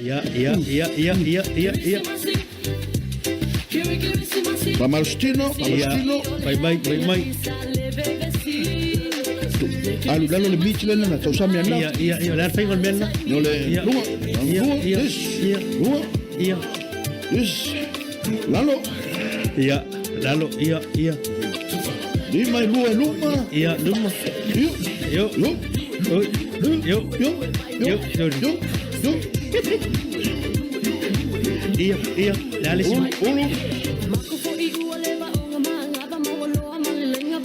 Ia. Pamalostino. Vai. Alu dalo le beach le na tau sami ana. Ia, la fai con bella. No le lunga. Ia. Lalo. Ia. Di mai luma. Ia, luma. Yo. Ia, dale sim. Ulu.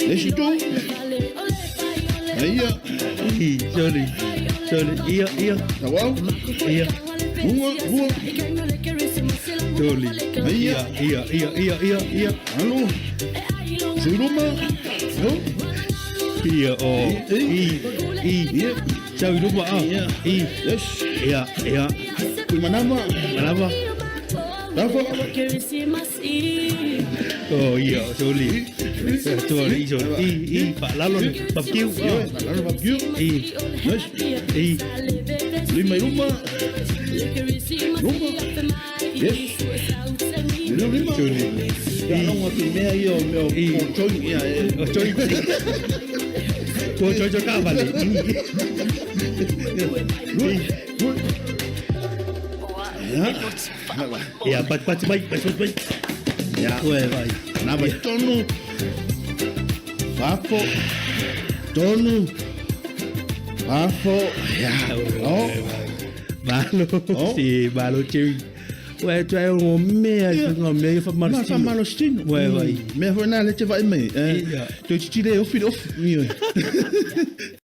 Lesi tu. Iya. Sorry. Ia. Tawau. Ia. Bunga. Sorry. Ia. Alo. Siluma. No. Ia, oh. Iya. Chào rumah ah. Yes. Iya. Manama. Kenapa? Rafa. Oh iya, sorry. Pak Lalon, barbecue. Lalu barbecue. Yes. Lima rumah. Yes. Lima. Sorry. Kalau ngopi mea yo coy ya. Coy. Coy kau balik. Ya, pas baik. Ya. Baik. Napa tonu. Papo. Tonu. Papo. Ya. Oh. Malo ceri. Ouais, tu as un mais il faut Mas malostino. Ouais. Mais voilà, tu vas aimer. Tu es au fil.